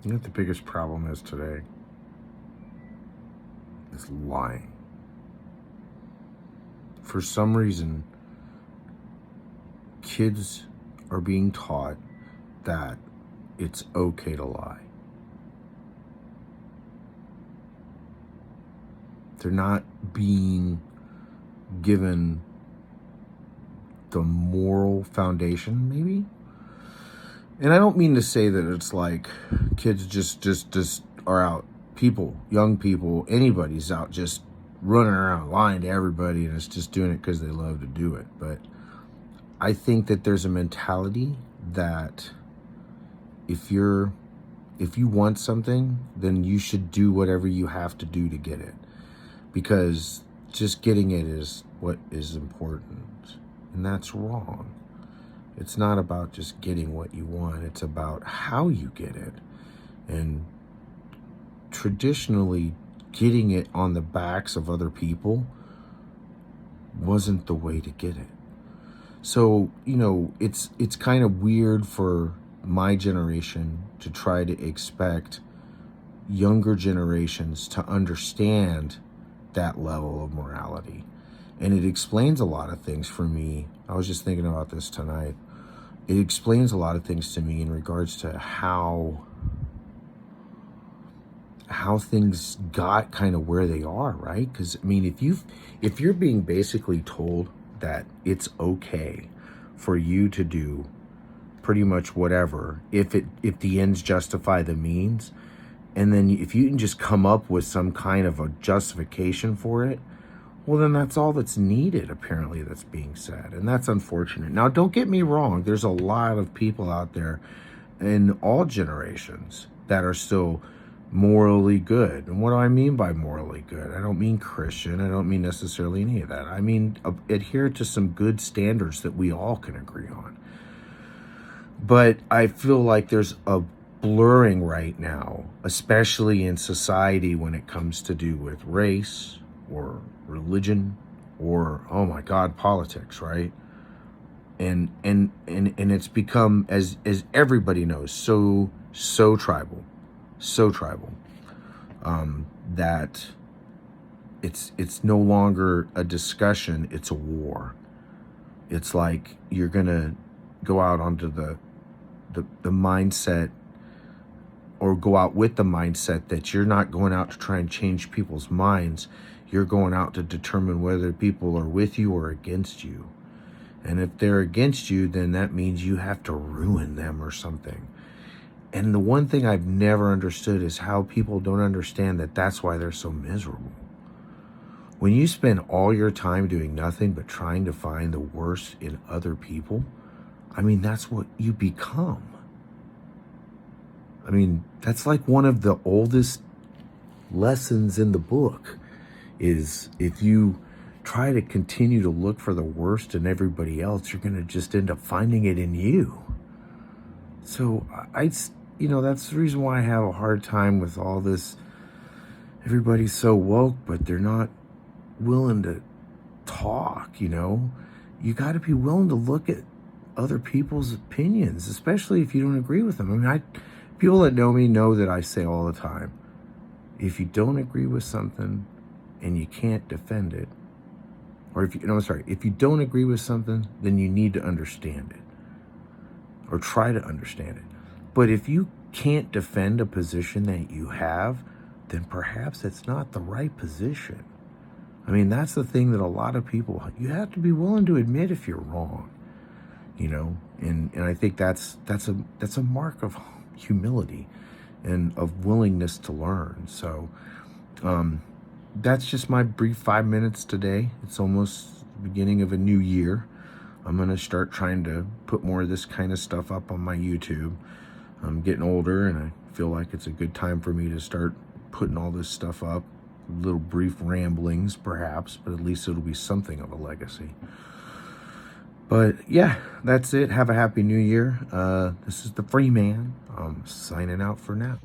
You know what the biggest problem is today? Is lying. For some reason, kids are being taught that it's okay to lie. They're not being given the moral foundation, maybe. And I don't mean to say that it's like kids just are out. People, young people, anybody's out just running around lying to everybody, and it's just doing it because they love to do it. But I think that there's a mentality that if you want something, then you should do whatever you have to do to get it, because just getting it is what is important, and that's wrong. It's not about just getting what you want. It's about how you get it. And traditionally, getting it on the backs of other people wasn't the way to get it. So, it's kind of weird for my generation to try to expect younger generations to understand that level of morality. And it explains a lot of things for me. I was just thinking about this tonight. It explains a lot of things to me in regards to how things got kind of where they are, right? Because I mean, if you're being basically told that it's okay for you to do pretty much whatever, if the ends justify the means, and then if you can just come up with some kind of a justification for it, well, then that's all that's needed, apparently, that's being said. And that's unfortunate. Now, don't get me wrong. There's a lot of people out there in all generations that are still morally good. And what do I mean by morally good? I don't mean Christian. I don't mean necessarily any of that. I mean adhere to some good standards that we all can agree on. But I feel like there's a blurring right now, especially in society, when it comes to do with race or religion or, oh my God, politics, right? And it's become, as everybody knows, so tribal, that it's no longer a discussion, it's a war. It's like you're gonna go out onto the mindset, or go out with the mindset that you're not going out to try and change people's minds. You're going out to determine whether people are with you or against you. And if they're against you, then that means you have to ruin them or something. And the one thing I've never understood is how people don't understand that that's why they're so miserable. When you spend all your time doing nothing but trying to find the worst in other people, I mean, that's what you become. I mean, that's like one of the oldest lessons in the book, is if you try to continue to look for the worst in everybody else, you're going to just end up finding it in you. So that's the reason why I have a hard time with all this. Everybody's so woke, but they're not willing to talk. You got to be willing to look at other people's opinions, especially if you don't agree with them. I mean, people that know me know that I say all the time, if you don't agree with something and you can't defend it, or if you don't agree with something, then you need to understand it, or try to understand it. But if you can't defend a position that you have, then perhaps it's not the right position. I mean, that's the thing that a lot of people, you have to be willing to admit if you're wrong, and I think that's a mark of humility and of willingness to learn. So that's just my brief 5 minutes today. It's almost the beginning of a new year. I'm going to start trying to put more of this kind of stuff up on my YouTube. I'm getting older, and I feel like it's a good time for me to start putting all this stuff up. Little brief ramblings, perhaps, but at least it'll be something of a legacy. But yeah, that's it. Have a happy new year. This is the FreyMan. I'm signing out for now.